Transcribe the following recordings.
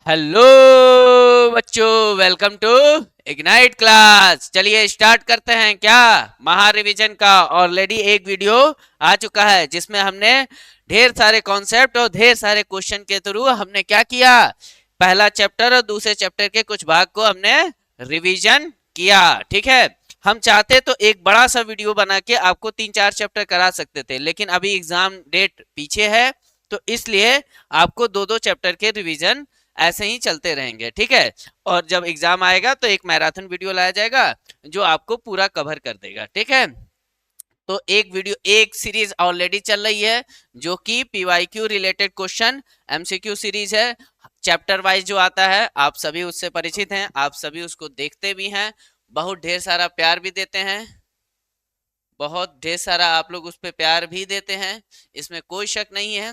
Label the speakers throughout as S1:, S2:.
S1: Hello बच्चों, welcome to ignite class. चलिए start करते हैं क्या महा रिवीजन का। ऑलरेडी एक वीडियो आ चुका है जिसमें हमने ढेर सारे कॉन्सेप्ट और ढेर सारे क्वेश्चन के थ्रू हमने क्या किया, पहला चैप्टर और दूसरे चैप्टर के कुछ भाग को हमने रिवीजन किया। ठीक है, हम चाहते तो एक बड़ा सा वीडियो बना के आपको 3-4 चैप्टर करा सकते थे, लेकिन अभी एग्जाम डेट पीछे है तो इसलिए आपको दो दो चैप्टर के रिवीजन ऐसे ही चलते रहेंगे। ठीक है, और जब एग्जाम आएगा तो एक मैराथन वीडियो लाया जाएगा जो आपको पूरा कवर कर देगा। ठीक है, तो एक वीडियो एक सीरीज ऑलरेडी चल रही है जो कि PYQ related question MCQ series है। चैप्टर वाइज जो आता है आप सभी उससे परिचित हैं, आप सभी उसको देखते भी हैं, बहुत ढेर सारा प्यार भी देते हैं, बहुत ढेर सारा आप लोग उस पर प्यार भी देते हैं, इसमें कोई शक नहीं है।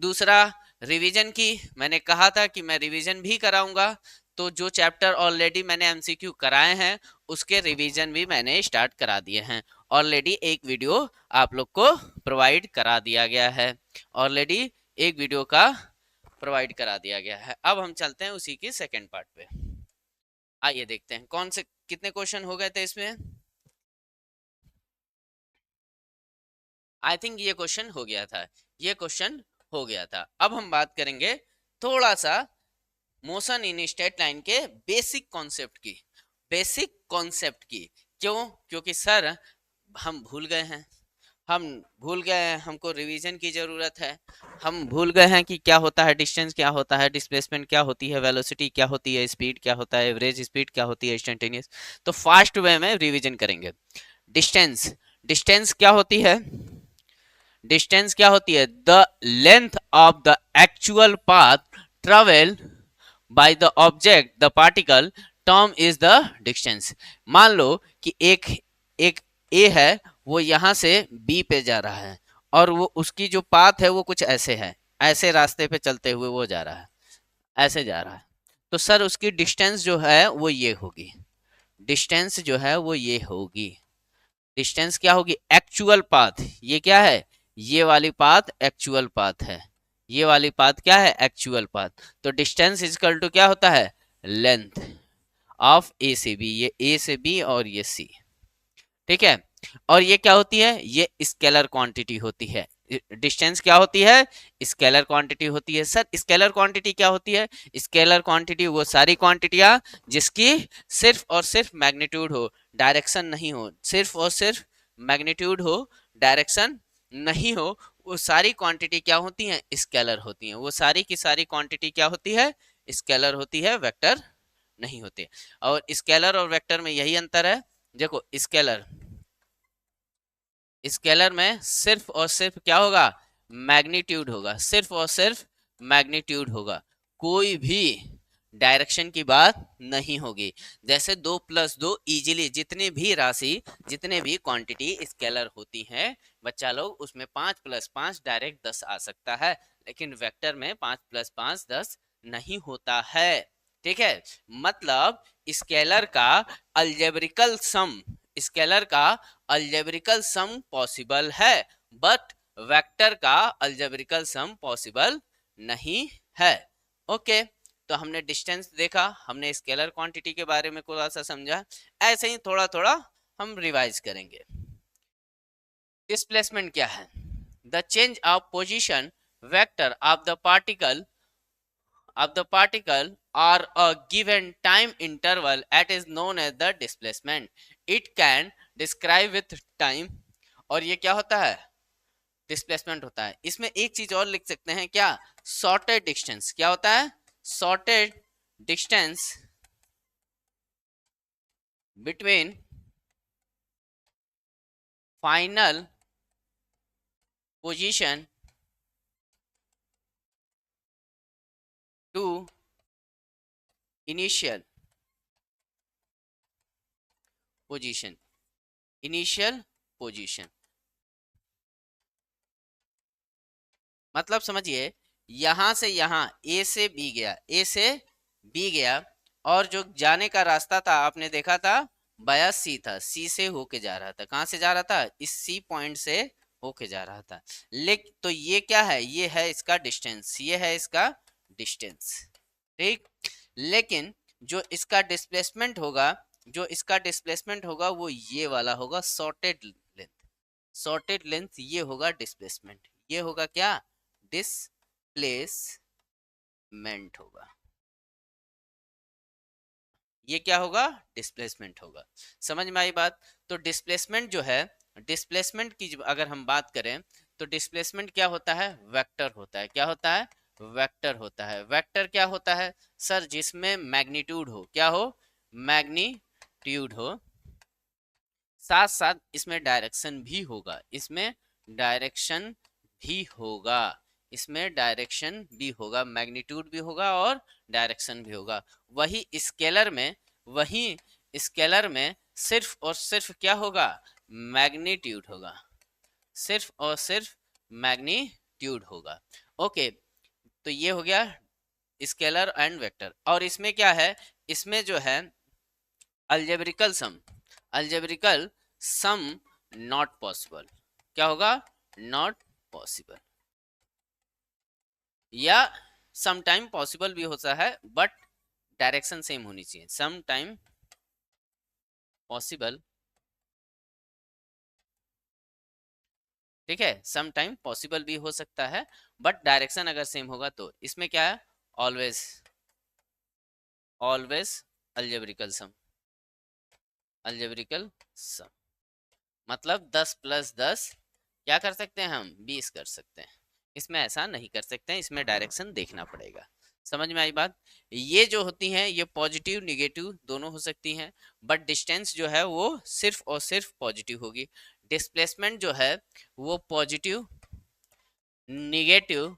S1: दूसरा, रिवीजन की मैंने कहा था कि मैं रिवीजन भी कराऊंगा, तो जो चैप्टर ऑलरेडी मैंने एमसीक्यू कराए हैं उसके रिवीजन भी मैंने स्टार्ट करा दिए हैं। ऑलरेडी एक वीडियो आप लोग को प्रोवाइड करा दिया गया है, ऑलरेडी एक वीडियो का प्रोवाइड करा दिया गया है। अब हम चलते हैं उसी की सेकेंड पार्ट पे। आइए देखते हैं कौन से कितने क्वेश्चन हो गए थे इसमें। आई थिंक ये क्वेश्चन हो गया था, ये क्वेश्चन हो गया था। अब हम बात करेंगे थोड़ा सा मोशन इन स्ट्रेट लाइन के बेसिक कॉन्सेप्ट की, बेसिक कॉन्सेप्ट की। क्यों? क्योंकि सर हम भूल गए हैं, हम भूल गए हैं, हमको रिवीजन की जरूरत है। हम भूल गए हैं कि क्या होता है डिस्टेंस, क्या होता है डिस्प्लेसमेंट, क्या होती है वेलोसिटी, क्या होती है स्पीड, क्या होता है एवरेज स्पीड, क्या होती है इंस्टेंटेनियस। तो फास्ट वे में रिवीजन करेंगे। डिस्टेंस, डिस्टेंस क्या होती है? डिस्टेंस क्या होती है? The length of the actual path travel by the object the particle term is the distance. मान लो कि एक एक ए है, वो यहां से बी पे जा रहा है और वो उसकी जो पाथ है वो कुछ ऐसे है, ऐसे रास्ते पे चलते हुए वो जा रहा है, ऐसे जा रहा है। तो सर उसकी डिस्टेंस जो है वो ये होगी, डिस्टेंस जो है वो ये होगी। डिस्टेंस क्या होगी? Actual path. ये क्या है? ये वाली पाथ एक्चुअल पाथ है, ये वाली पाथ क्या है? Actual path. तो डिस्टेंस इजकल टू क्या होता है? लेंथ ऑफ ए से बी, ये ए से बी और ये सी। ठीक है, और ये क्या होती है? ये स्केलर क्वांटिटी होती है। डिस्टेंस क्या होती है? स्केलर क्वांटिटी होती है। सर स्केलर क्वांटिटी क्या होती है? स्केलर क्वांटिटी वो सारी क्वांटिटियां जिसकी सिर्फ और सिर्फ मैग्नीट्यूड हो, डायरेक्शन नहीं हो, सिर्फ और सिर्फ मैग्नीट्यूड हो, डायरेक्शन नहीं हो, वो सारी क्वांटिटी क्या होती हैं? स्केलर होती हैं। वो सारी की सारी क्वांटिटी क्या होती है? स्केलर होती है, वेक्टर नहीं होते। और स्केलर और वेक्टर में यही अंतर है। देखो स्केलर, स्केलर में सिर्फ और सिर्फ क्या होगा? मैग्नीट्यूड होगा, सिर्फ और सिर्फ मैग्नीट्यूड होगा, कोई भी डायरेक्शन की बात नहीं होगी। जैसे 2+2 इजीली, जितनी भी राशि, जितने भी क्वांटिटी स्केलर होती हैं बच्चा लोग, उसमें 5+5 डायरेक्ट 10 आ सकता है, लेकिन वेक्टर में 5+5 10 नहीं होता है। ठीक है, मतलब स्केलर का अलजेब्रिकल सम, स्केलर का अलजेब्रिकल सम पॉसिबल है, बट वेक्टर का अलजेब्रिकल सम पॉसिबल नहीं है। ओके, तो हमने डिस्टेंस देखा, हमने स्केलर क्वांटिटी के बारे में थोड़ा सा समझा, ऐसे ही थोड़ा थोड़ा हम रिवाइज करेंगे। डिस्प्लेसमेंट क्या है? The change of position vector of the particle or a given time interval at is known as the displacement. It can describe with time, और ये क्या होता है? डिस्प्लेसमेंट होता है। इसमें एक चीज और लिख सकते हैं क्या? Shorted distance. क्या होता है? Shorted distance between final position to initial position, initial position. मतलब समझिए, यहां से यहां ए से बी गया, ए से बी गया, और जो जाने का रास्ता था आपने देखा था बाया सी था, सी से होके जा रहा था। कहां से जा रहा था? इस सी पॉइंट से होके जा रहा था। लेकिन तो ये क्या है? ये है इसका डिस्टेंस, ये है इसका डिस्टेंस। ठीक। लेकिन जो इसका डिस्प्लेसमेंट होगा, जो इसका डिस्प्लेसमेंट होगा वो ये वाला होगा, सॉर्टेड लेंथ। सॉर्टेड लेंथ ये होगा डिस्प्लेसमेंट, ये होगा क्या, डिस्प्लेसमेंट होगा। ये क्या होगा, डिस्प्लेसमेंट होगा। समझ में आई बात। तो डिस्प्लेसमेंट जो है, डिस्प्लेसमेंट की अगर हम बात करें तो डिस्प्लेसमेंट क्या होता है, वेक्टर होता है। क्या होता है, वेक्टर होता है। वेक्टर क्या होता है सर, जिसमें मैग्नीट्यूड हो, क्या हो, मैग्नीट्यूड हो, साथ साथ इसमें डायरेक्शन भी होगा, इसमें डायरेक्शन भी होगा, इसमें डायरेक्शन भी होगा, मैग्नीट्यूड भी होगा और डायरेक्शन भी होगा। वही स्केलर में, वही स्केलर में सिर्फ और सिर्फ क्या होगा, मैग्नीट्यूड होगा, सिर्फ और सिर्फ मैग्नीट्यूड होगा। ओके, तो ये हो गया स्केलर एंड वेक्टर। और इसमें क्या है, इसमें जो है अलजेब्रिकल सम, अलजेब्रिकल सम नॉट पॉसिबल। क्या होगा, नॉट पॉसिबल, या सम टाइम पॉसिबल भी होता है बट डायरेक्शन सेम होनी चाहिए। सम टाइम पॉसिबल, ठीक है, सम टाइम पॉसिबल भी हो सकता है बट डायरेक्शन अगर सेम होगा तो। इसमें क्या है, ऑलवेज, ऑलवेज अलजेब्रिकल सम, अलजेब्रिकल सम मतलब 10 + 10 क्या कर सकते हैं हम, 20 कर सकते हैं। इसमें ऐसा नहीं कर सकते हैं, इसमें डायरेक्शन देखना पड़ेगा। समझ में आई बात। ये जो होती हैं ये पॉजिटिव निगेटिव दोनों हो सकती हैं, बट डिस्टेंस जो है वो सिर्फ और सिर्फ पॉजिटिव होगी। डिस्प्लेसमेंट जो है वो पॉजिटिव, निगेटिव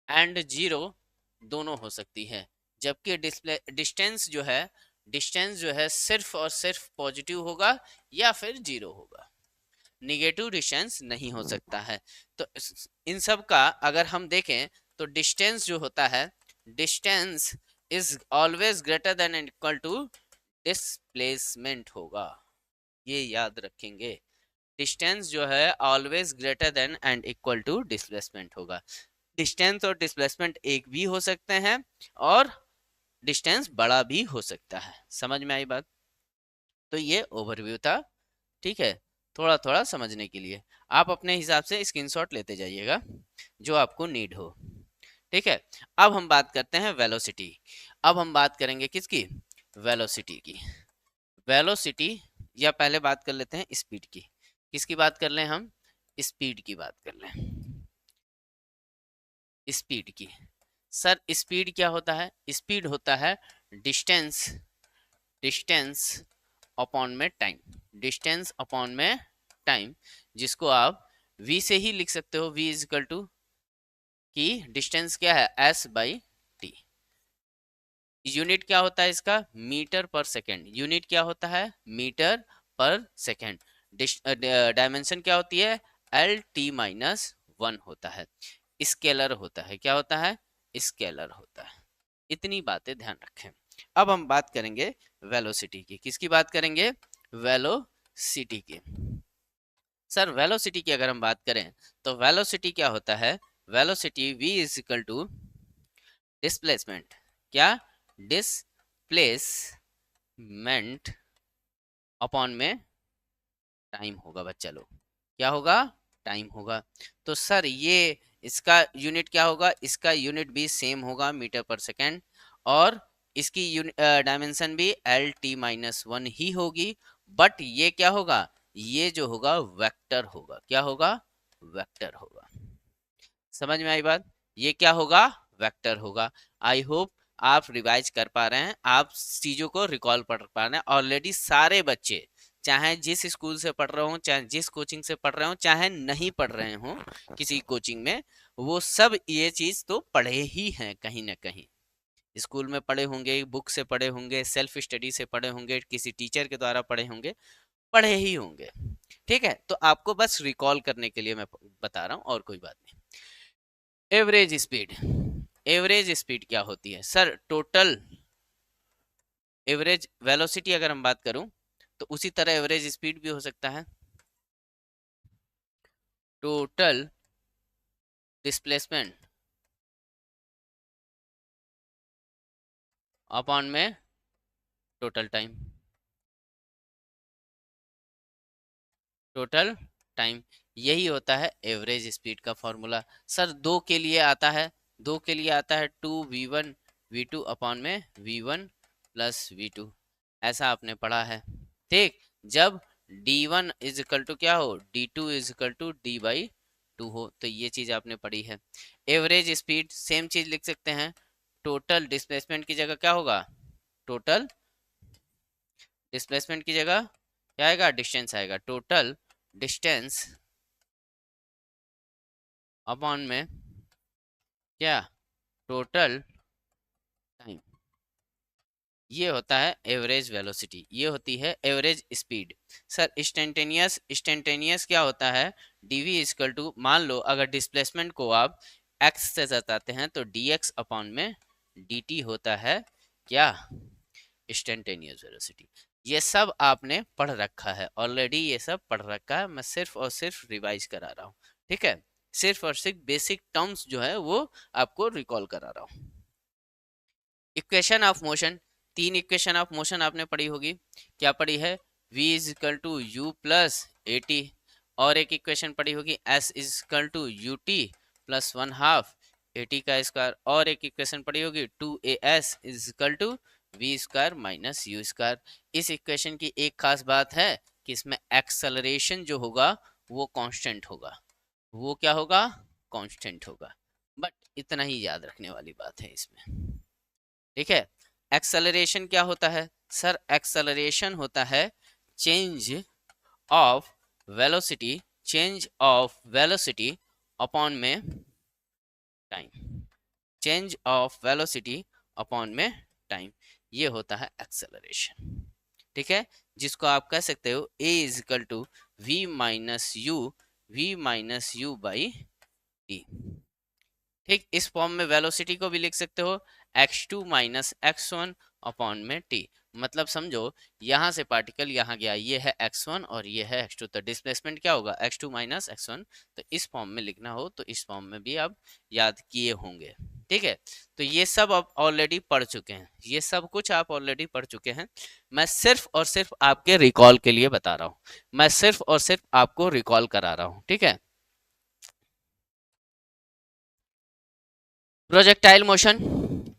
S1: एंड जीरो दोनों हो सकती है। जबकि डिस्टेंस जो है, डिस्टेंस जो है सिर्फ और सिर्फ पॉजिटिव होगा या फिर जीरो होगा, निगेटिव डिस्टेंस नहीं हो सकता है। तो इन सब का अगर हम देखें तो डिस्टेंस जो होता है, distance is always greater than and equal to displacement होगा, ये याद रखेंगे। डिस्टेंस जो है always greater than and equal to displacement होगा। डिस्टेंस और डिस्प्लेसमेंट एक भी हो सकते हैं और डिस्टेंस बड़ा भी हो सकता है। समझ में आई बात। तो ये ओवरव्यू था, ठीक है, थोड़ा थोड़ा समझने के लिए। आप अपने हिसाब से स्क्रीनशॉट लेते जाइएगा जो आपको नीड हो, ठीक है। अब हम बात करते हैं वेलोसिटी। अब हम बात करेंगे किसकी, वेलोसिटी की। वेलोसिटी, या पहले बात कर लेते हैं स्पीड की। किसकी बात कर लें हम, स्पीड की बात कर लें, स्पीड की। सर स्पीड क्या होता है, स्पीड होता है डिस्टेंस, डिस्टेंस अपॉन में टाइम, डिस्टेंस अपॉन में टाइम, जिसको आप v से ही लिख सकते हो। v इज इक्वल टू की डिस्टेंस क्या है, s/t। यूनिट क्या होता है इसका, मीटर पर सेकेंड। यूनिट क्या होता है, मीटर पर सेकेंड। डायमेंशन क्या होती है, L t-1 होता है। स्केलर होता है, क्या होता है, स्केलर होता है। इतनी बातें ध्यान रखें। अब हम बात करेंगे वेलोसिटी की। किसकी बात करेंगे, वेलोसिटी की। सर वेलोसिटी की अगर हम बात करें तो वेलोसिटी क्या होता है, velocity v is equal to displacement, क्या, डिस्प्लेसमेंट अपॉन में टाइम होगा बच्चा लोग, क्या होगा, टाइम होगा। तो सर ये इसका यूनिट क्या होगा, इसका यूनिट भी सेम होगा, मीटर पर सेकेंड, और इसकी डायमेंशन भी L t-1 ही होगी। बट ये क्या होगा, ये जो होगा वेक्टर होगा, क्या होगा, वेक्टर होगा। समझ में आई बात, ये क्या होगा, वेक्टर होगा। आई होप आप रिवाइज कर पा रहे हैं, आप चीजों को रिकॉल कर पा रहे हैं। ऑलरेडी सारे बच्चे चाहे जिस स्कूल से पढ़ रहे हो, चाहे जिस कोचिंग से पढ़ रहे हो, चाहे नहीं पढ़ रहे हो किसी कोचिंग में, वो सब ये चीज तो पढ़े ही हैं कहीं ना कहीं। स्कूल में पढ़े होंगे, बुक से पढ़े होंगे, सेल्फ स्टडी से पढ़े होंगे, किसी टीचर के द्वारा पढ़े होंगे, पढ़े ही होंगे। ठीक है, तो आपको बस रिकॉल करने के लिए मैं बता रहा हूँ, और कोई बात नहीं। एवरेज स्पीड, एवरेज स्पीड क्या होती है सर, टोटल एवरेज वेलोसिटी अगर हम बात करूं तो उसी तरह एवरेज स्पीड भी हो सकता है। टोटल डिस्प्लेसमेंट अपॉन में टोटल टाइम, टोटल टाइम, यही होता है एवरेज स्पीड का फॉर्मूला। सर दो के लिए आता है, दो के लिए आता है 2v1 v2 अपॉन में v1 प्लस v2, ऐसा आपने पढ़ा है। ठीक, जब d1 इज इक्वल टू क्या हो, d2 is equal to d/2 हो, तो ये चीज आपने पढ़ी है। एवरेज स्पीड सेम चीज लिख सकते हैं, टोटल डिस्प्लेसमेंट की जगह क्या होगा, टोटल डिस्प्लेसमेंट की जगह क्या आएगा, डिस्टेंस आएगा, टोटल डिस्टेंस अपॉन में क्या, टोटल टाइम। ये होता है एवरेज वेलोसिटी, ये होती है average speed. Sir instantaneous, instantaneous क्या होता है, dv इक्वल टू, मान लो अगर डिस्प्लेसमेंट को आप x से जताते हैं तो dx अपॉन में dt होता है क्या, इंस्टेंटेनियस वेलोसिटी। ये सब आपने पढ़ रखा है ऑलरेडी, ये सब पढ़ रखा है, मैं सिर्फ और सिर्फ रिवाइज करा रहा हूँ। ठीक है, सिर्फ और सिर्फ बेसिक टर्म्स जो है वो आपको रिकॉल करा रहा हूँ। इक्वेशन ऑफ मोशन, तीन इक्वेशन ऑफ मोशन आपने पढ़ी होगी, क्या पढ़ी है, v is equal to u plus a t, और एक इक्वेशन पढ़ी होगी s is equal to u t plus 1/2 a t का स्क्वायर, और एक इक्वेशन पढ़ी होगी 2as is equal to v square minus u square. इस इक्वेशन की एक खास बात है कि इसमें एक्सेलरेशन जो होगा वो कांस्टेंट होगा, वो क्या होगा, कांस्टेंट होगा, बट इतना ही याद रखने वाली बात है इसमें। ठीक है, एक्सेलरेशन क्या होता है, सर एक्सेलरेशन होता है change of velocity, change of velocity upon में time, change of velocity upon में टाइम, ये होता है एक्सेलरेशन। ठीक है, जिसको आप कह सकते हो a is equal to v minus u by t. ठीक, इस फॉर्म में वेलोसिटी को भी लिख सकते हो x2 माइनस x1 अपॉन में t, मतलब समझो यहाँ से पार्टिकल यहाँ गया, ये है x1 और ये है x2, तो डिस्प्लेसमेंट क्या होगा x2 माइनस x1, तो इस फॉर्म में लिखना हो तो इस फॉर्म में भी आप याद किए होंगे। ठीक है, तो ये सब आप ऑलरेडी पढ़ चुके हैं, ये सब कुछ आप ऑलरेडी पढ़ चुके हैं, मैं सिर्फ और सिर्फ आपके रिकॉल के लिए बता रहा हूँ, मैं सिर्फ और सिर्फ आपको रिकॉल करा रहा हूँ। ठीक है, प्रोजेक्टाइल मोशन,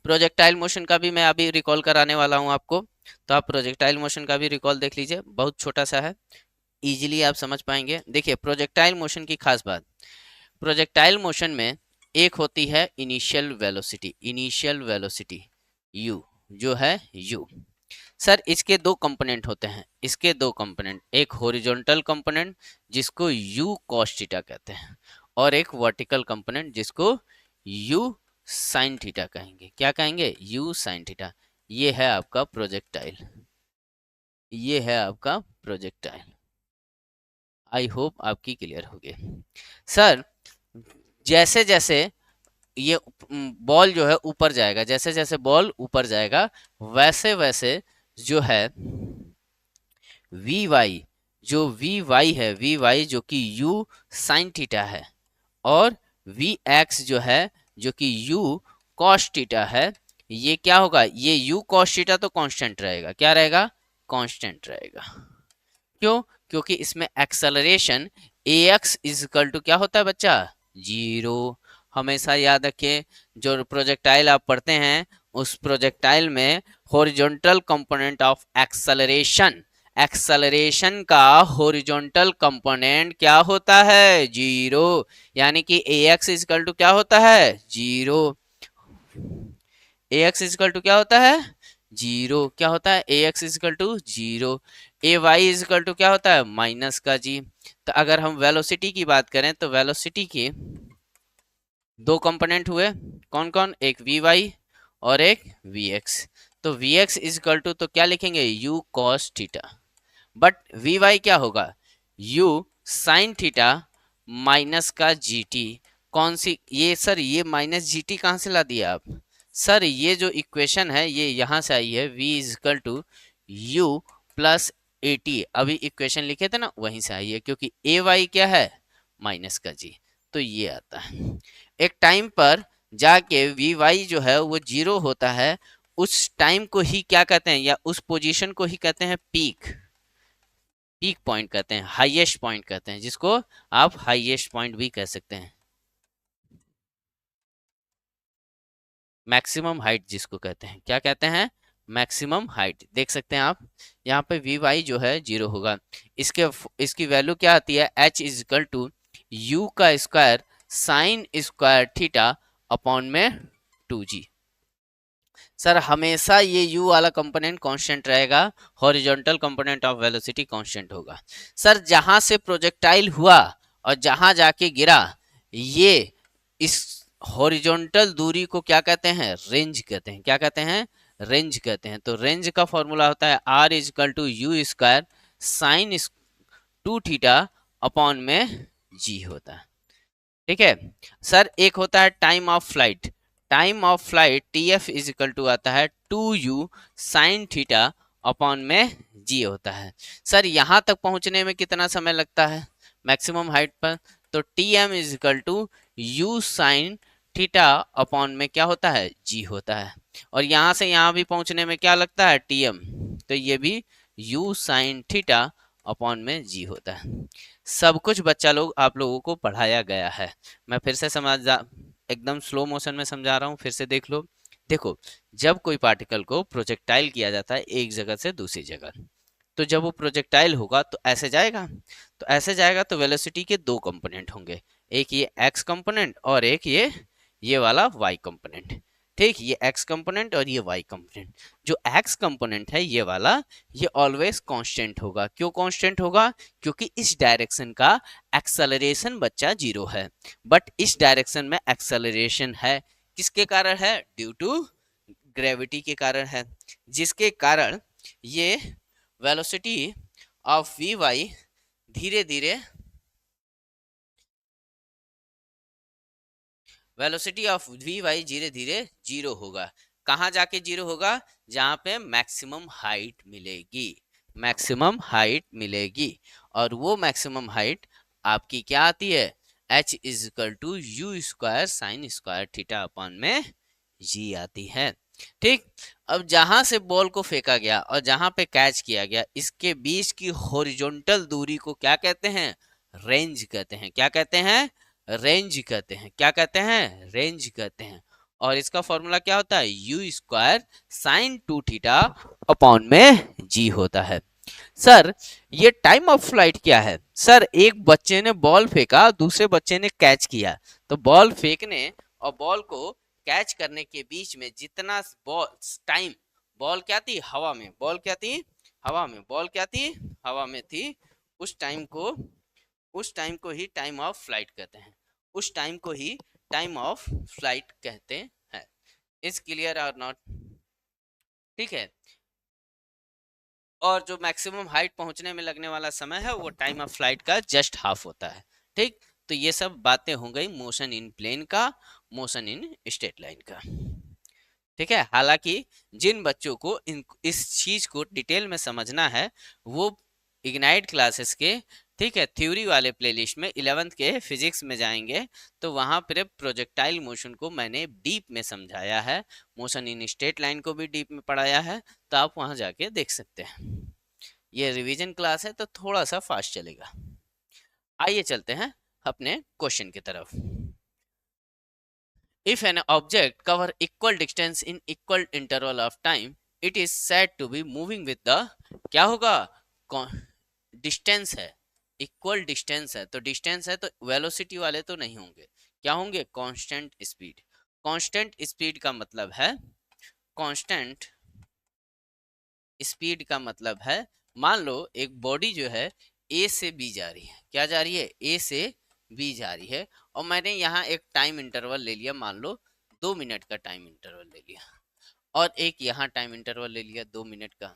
S1: प्रोजेक्टाइल मोशन का भी मैं अभी रिकॉल कराने वाला हूं आपको, तो आप प्रोजेक्टाइल मोशन का भी रिकॉल देख लीजिए, बहुत छोटा सा है, इजीली आप समझ पाएंगे। देखिए प्रोजेक्टाइल मोशन की खास बात, प्रोजेक्टाइल मोशन में एक होती है initial velocity, initial velocity u, जो है u। सर इसके दो कंपोनेंट होते हैं, इसके दो कंपोनेंट, एक हॉरिजॉन्टल कंपोनेंट जिसको u cos थीटा कहते हैं, और एक वर्टिकल कंपोनेंट जिसको u sin थीटा कहेंगे। क्या कहेंगे, u sin थीटा। ये है आपका प्रोजेक्टाइल, ये है आपका प्रोजेक्टाइल। आई होप आपकी क्लियर हो गई। सर जैसे जैसे ये बॉल जो है ऊपर जाएगा, जैसे जैसे बॉल ऊपर जाएगा वैसे वैसे जो है वी वाई, जो वी वाई है, वी वाई जो कि u sin थीटा है, और वी एक्स जो है जो कि u cos थीटा है, ये क्या होगा, ये u cos थीटा तो कांस्टेंट रहेगा, क्या रहेगा, कांस्टेंट रहेगा। क्यों, क्योंकि इसमें acceleration ax is equal to क्या होता है बच्चा, जीरो। हमेशा याद रखिए जो प्रोजेक्टाइल आप पढ़ते हैं उस प्रोजेक्टाइल में horizontal component of acceleration, acceleration का हॉरिजॉन्टल कंपोनेंट क्या होता है, जीरो, यानी कि ax इक्वल टू क्या होता है, जीरो, ax इक्वल टू क्या होता है, जीरो, क्या होता है, ax equal to zero, ay equal to क्या होता है, माइनस का जी। तो अगर हम वेलोसिटी की बात करें तो वेलोसिटी के दो कंपोनेंट हुए, कौन कौन, एक vy और एक vx, तो vx इक्वल टू तो क्या लिखेंगे, u cos theta, but vy क्या होगा, u sin थीटा माइनस का gt। कौन सी ये सर, ये माइनस gt कहाँ से ला दिया आप, सर ये जो इक्वेशन है ये यहाँ से आई है, v equal to u plus a t, अभी इक्वेशन लिखे थे ना वहीं से आई है, क्योंकि ए वाई क्या है, माइनस का जी, तो ये आता है। एक टाइम पर जाके वी वाई जो है वो जीरो होता है, उस टाइम को ही क्या कहते हैं, या उस पोजीशन को ही कहते हैं पीक। पीक पॉइंट कहते हैं, हाईएस्ट पॉइंट कहते हैं, जिसको आप हाईएस्ट पॉइंट भी कह सकते हैं, मैक्सिमम हाइट जिसको कहते हैं, क्या कहते हैं, मैक्सिमम हाइट। देख सकते हैं आप यहाँ पे वी वाई जो है 0 होगा। इसकी वैल्यू क्या आती है, h is equal to u का square sine square theta upon में 2g। सर हमेशा ये u वाला कंपोनेंट कांस्टेंट रहेगा, horizontal component of velocity constant होगा। सर जहां से प्रोजेक्टाइल हुआ और जहां जाके गिरा, ये इस हॉरिजॉन्टल दूरी को क्या कहते हैं, रेंज कहते हैं। क्या कहते हैं, रेंज कहते हैं। तो रेंज का फॉर्मूला होता है r is equal to u square sine 2 theta upon में g होता है। ठीक है सर, एक होता है time of flight. Time of flight t f is equal to आता है 2u साइन थीटा अपॉन में g होता है। सर यहाँ तक पहुंचने में कितना समय लगता है मैक्सिमम हाइट पर, तो t m is equal to u sine theta upon में क्या होता है, g होता है। और यहाँ से यहाँ भी पहुंचने में क्या लगता है, टी एम, तो ये भी u साइन थीटा अपॉन में g होता है। सब कुछ बच्चा लोग आप लोगों को पढ़ाया गया है। मैं फिर से एकदम स्लो मोशन में समझा रहा हूँ, फिर से देख लो। देखो, जब कोई पार्टिकल को प्रोजेक्टाइल किया जाता है एक जगह से दूसरी जगह, तो जब वो प्रोजेक्टाइल होगा तो ऐसे जाएगा, तो ऐसे जाएगा तो वेलोसिटी के दो कंपोनेंट होंगे, एक ये एक्स कंपोनेंट और एक ये वाला वाई कंपोनेंट। ठीक, ये एक्स कंपोनेंट और ये वाई कंपोनेंट। जो एक्स कंपोनेंट है ये वाला, ये ऑलवेज कांस्टेंट होगा। क्यों कांस्टेंट होगा, क्योंकि इस डायरेक्शन का एक्सेलरेशन बच्चा 0 है, बट इस डायरेक्शन में एक्सेलरेशन है। किसके कारण है, ड्यू टू ग्रेविटी के कारण है, जिसके कारण ये वेलोसिटी ऑफ वी वाई धीरे धीरे, वेलोसिटी ऑफ वी वाई धीरे धीरे 0 होगा। कहाँ जाके 0 होगा, जहां पे मैक्सिमम हाइट मिलेगी, मैक्सिमम हाइट मिलेगी। और वो मैक्सिमम हाइट आपकी क्या आती है, h is equal to u square sine square theta upon में g आती है। ठीक, अब जहां से बॉल को फेंका गया और जहां पे कैच किया गया, इसके बीच की हॉरिजॉन्टल दूरी को क्या कहते हैं, रेंज कहते हैं। क्या कहते हैं, रेंज कहते हैं। क्या कहते हैं, रेंज कहते हैं। और इसका फॉर्मूला क्या होता है, you square sine 2 theta upon में जी होता है। सर ये टाइम ऑफ फ्लाइट क्या है, सर एक बच्चे ने बॉल फेंका, दूसरे बच्चे ने कैच किया, तो बॉल फेंकने और बॉल को कैच करने के बीच में जितना बॉल टाइम, बॉल क्या थी, हवा में, बॉल क्या थी, हवा में, बॉल क्या थी, हवा में थी, उस टाइम को, उस टाइम को ही टाइम ऑफ फ्लाइट कहते हैं। उस टाइम को ही टाइम ऑफ फ्लाइट कहते हैं। इज क्लियर और नॉट, ठीक है। और जो मैक्सिमम हाइट पहुंचने में लगने वाला समय है वो टाइम ऑफ फ्लाइट का जस्ट हाफ होता है। ठीक, तो ये सब बातें हो गई मोशन इन प्लेन का, मोशन इन स्ट्रेट लाइन का। ठीक है, हालांकि जिन बच्चों को इस चीज को डिटेल में समझना है वो इग्नाइट क्लासेस के, ठीक है, थ्योरी वाले प्लेलिस्ट में 11th के फिजिक्स में जाएंगे, तो वहां पर प्रोजेक्टाइल मोशन को मैंने डीप में समझाया है, मोशन इन स्ट्रेट लाइन को भी डीप में पढ़ाया है, तो आप वहां जाके देख सकते हैं। ये रिवीजन क्लास है तो थोड़ा सा फास्ट चलेगा। आइए चलते हैं अपने क्वेश्चन की तरफ। If an object cover equal distance in equal interval of time, it is said to be moving with the, क्या होगा, डिस्टेंस है, इक्वल डिस्टेंस है, तो डिस्टेंस है तो वेलोसिटी वाले तो नहीं होंगे, क्या होंगे, कांस्टेंट स्पीड। कांस्टेंट स्पीड का मतलब है, कांस्टेंट स्पीड का मतलब है, मान लो एक बॉडी जो है ए से बी जा रही है, क्या जा रही है, ए से बी जा रही है, और मैंने यहाँ एक टाइम इंटरवल ले लिया, मान लो 2 मिनट का टाइम इंटरवल ले लिया, और एक यहाँ टाइम इंटरवल ले लिया 2 मिनट का।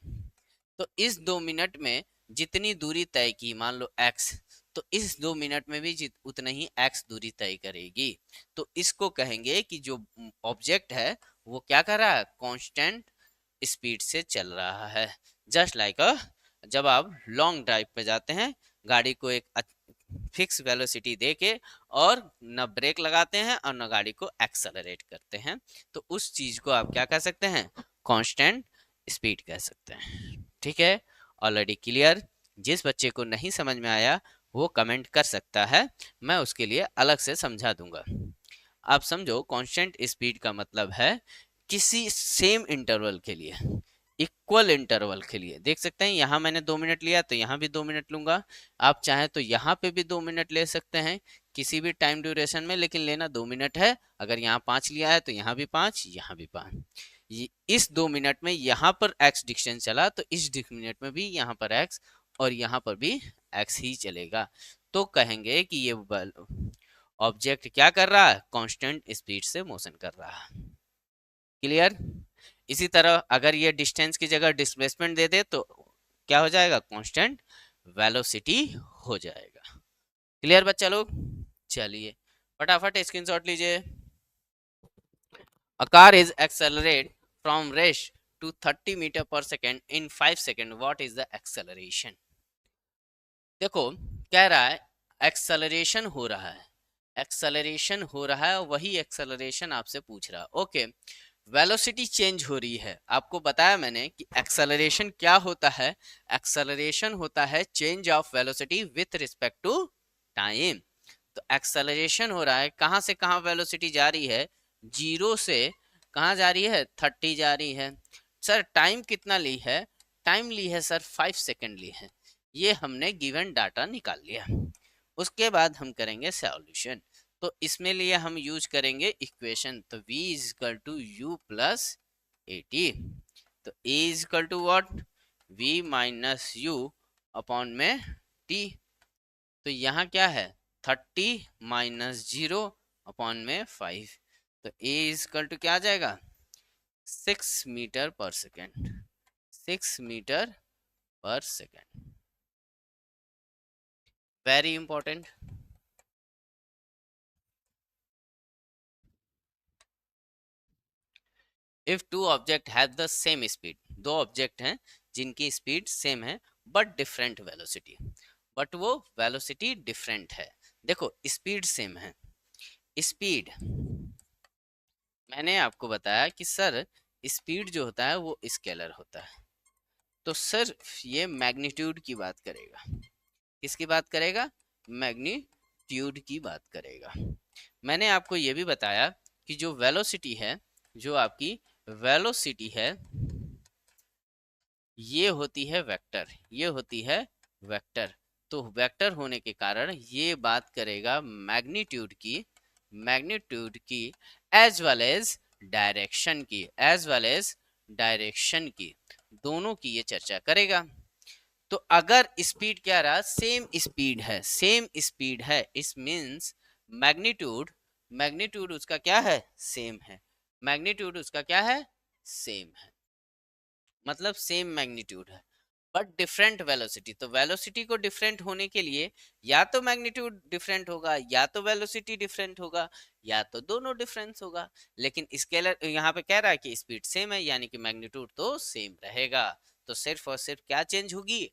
S1: तो इस 2 मिनट में जितनी दूरी तय की, मान लो x, तो इस 2 मिनट में भी उतना ही x दूरी तय करेगी। तो इसको कहेंगे कि जो ऑब्जेक्ट है वो क्या कर रहा है, कांस्टेंट स्पीड से चल रहा है। जस्ट लाइक जब आप लॉन्ग ड्राइव पे जाते हैं, गाड़ी को एक फिक्स वेलोसिटी दे के और न ब्रेक लगाते हैं और न गाड़ी को एक्सेलरेट करते हैं, तो उस चीज को आप क्या कह सकते हैं, कांस्टेंट स्पीड कह सकते हैं। ठीक है, ऑलरेडी क्लियर। जिस बच्चे को नहीं समझ में आया वो कमेंट कर सकता है, मैं उसके लिए अलग से समझा दूंगा। आप समझो, कांस्टेंट स्पीड का मतलब है किसी सेम इंटरवल के लिए, इक्वल इंटरवल के लिए। देख सकते हैं यहाँ मैंने 2 मिनट लिया तो यहाँ भी 2 मिनट लूंगा, आप चाहें तो यहाँ पे भी 2 मिनट ले सकते हैं किसी भी टाइम ड्यूरेशन में, लेकिन लेना 2 मिनट है। अगर यहाँ 5 लिया है तो यहाँ भी 5, यहाँ भी 5। इस 2 मिनट में यहाँ पर x डिस्टेंस चला तो इस मिनट में भी यहाँ पर x और यहाँ पर भी x ही चलेगा। तो कहेंगे कि ये ऑब्जेक्ट क्या कर रहा है, कांस्टेंट स्पीड से मोशन कर रहा है। क्लियर। इसी तरह अगर ये डिस्टेंस की जगह डिस्प्लेसमेंट दे दे तो क्या हो जाएगा, कांस्टेंट वेलोसिटी हो जाएगा। क्लियर बच्चा लोग। चलिए फटाफट स्क्रीनशॉट लीजिए। A car is accelerate from race to 30 meter per second in 5 seconds. What is the acceleration? देखो कह रहा है एक्सेलरेशन हो रहा है, एक्सेलरेशन हो रहा है, वही एक्सेलरेशन आपसे पूछ रहा है। ओके, वेलोसिटी चेंज हो रही है। आपको बताया मैंने कि एक्सेलरेशन क्या होता है, एक्सेलरेशन होता है change of velocity with respect to time. तो एक्सेलरेशन हो रहा है, कहाँ से कहाँ वेलोसिटी जा रही है, 0 से कहाँ जा रही है, 30 जा रही है। सर टाइम कितना ली है, टाइम ली है सर 5 सेकेंड ली है। ये हमने गिवन डाटा निकाल लिया। उसके बाद हम करेंगे सॉल्यूशन। तो इसमें लिए हम यूज करेंगे इक्वेशन, तो v is equal to u plus a t. तो a is equal to what, v minus u upon में t। तो यहाँ क्या है, 30 माइनस 0 अपॉन में 5। तो a इज इक्वल टू क्या आ जाएगा, 6 मीटर पर सेकेंड, 6 मीटर पर second. Very important. If two object have the same speed, दो ऑब्जेक्ट हैं जिनकी स्पीड सेम है बट डिफरेंट वेलोसिटी, बट वो वेलोसिटी डिफरेंट है। देखो स्पीड सेम है, स्पीड मैंने आपको बताया कि सर स्पीड जो होता है वो स्केलर होता है। तो सर ये मैग्नीट्यूड की बात करेगा, किसकी बात करेगा, मैग्नीट्यूड की बात करेगा। मैंने आपको ये भी बताया कि जो वेलोसिटी है, जो आपकी वेलोसिटी है ये होती है वेक्टर, ये होती है वेक्टर। तो वेक्टर होने के कारण ये बात करेगा मैग्नीट्यूड की, मैग्नीट्यूड की एज वेल एज डायरेक्शन की, एज वेल एज डायरेक्शन की, दोनों की ये चर्चा करेगा। तो अगर स्पीड क्या रहा, सेम स्पीड है, सेम स्पीड है, इस मीन्स मैग्नीट्यूड, मैग्नीट्यूड उसका क्या है, सेम है, मैग्नीट्यूड उसका क्या है, सेम है, मतलब सेम मैग्नीट्यूड है बट डिफरेंट वेलोसिटी। तो वेलोसिटी को डिफरेंट होने के लिए या तो मैग्नीट्यूड डिफरेंट होगा या तो वेलोसिटी डिफरेंट होगा या तो दोनों डिफरेंस होगा। लेकिन स्केलर यहाँ पे कह रहा है कि स्पीड सेम है यानी कि मैग्नीट्यूड तो सेम रहेगा। तो सिर्फ और सिर्फ क्या चेंज होगी,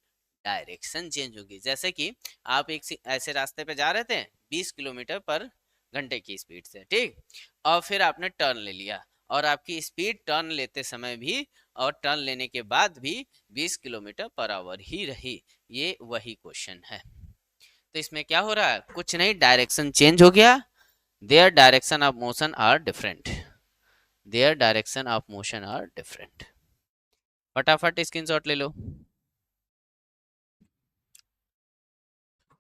S1: डायरेक्शन चेंज होगी। जैसे कि आप एक ऐसे रास्ते पे जा रहे थे 20 किलोमीटर पर घंटे की स्पीड से, ठीक, और फिर आपने टर्न ले लिया और आपकी स्पीड टर्न लेते समय भी और टर्न लेने के बाद भी 20 किलोमीटर पर आवर ही रही। ये वही क्वेश्चन है। तो इसमें क्या हो रहा है, कुछ नहीं, डायरेक्शन चेंज हो गया, their direction of motion are different, their direction of motion are different. फटाफट स्क्रीनशॉट ले लो।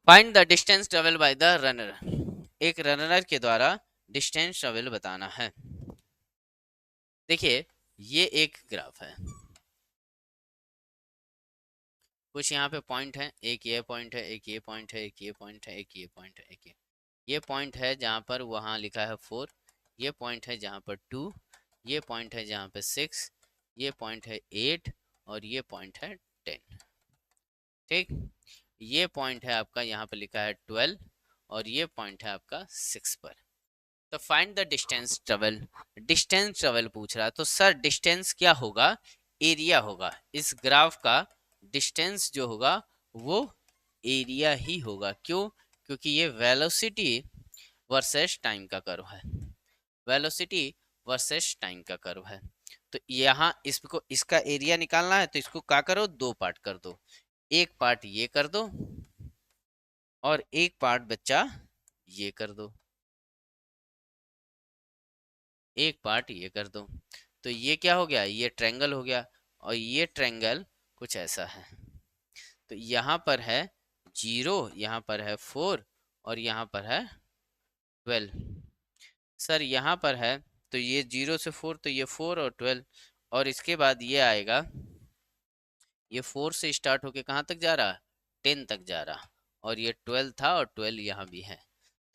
S1: Find the distance travel by the runner, एक रनर के द्वारा डिस्टेंस ट्रेवल बताना है। देखिए ये एक ग्राफ है, कुछ यहाँ पे पॉइंट है, एक ये पॉइंट है, एक ये पॉइंट है, एक ये पॉइंट है, एक ये पॉइंट है, एक ये पॉइंट है जहाँ पर वहाँ लिखा है 4, ये पॉइंट है जहाँ पर 2, ये पॉइंट है जहाँ पे 6, ये पॉइंट है 8 और ये पॉइंट है 10। ठीक, ये पॉइंट है आपका यहाँ पे लिखा है 12 और ये पॉइंट है आपका 6 पर। तो find the distance travel, distance travel पूछ रहा है। तो सर डिस्टेंस क्या होगा, एरिया होगा। इस ग्राफ का डिस्टेंस जो होगा वो एरिया ही होगा। क्यों, क्योंकि ये वेलोसिटी वर्सेस टाइम का कर्व है, वेलोसिटी वर्सेस टाइम का कर्व है। तो यहाँ इसको इसका एरिया निकालना है तो इसको क्या करो, दो पार्ट कर दो, एक पार्ट ये कर दो और एक पार्ट बच्चा ये कर दो, एक पार्ट ये कर दो। तो ये क्या हो गया, ये ट्रायंगल हो गया और ये ट्रायंगल कुछ ऐसा है। तो यहाँ पर है 0, यहाँ पर है 4 और यहाँ पर है 12। सर यहाँ पर है तो ये 0 से 4 तो ये 4 और 12 और इसके बाद ये आएगा, ये 4 से स्टार्ट होके कहाँ तक जा रहा, 10 तक जा रहा और ये 12 था और 12 यहाँ भी है।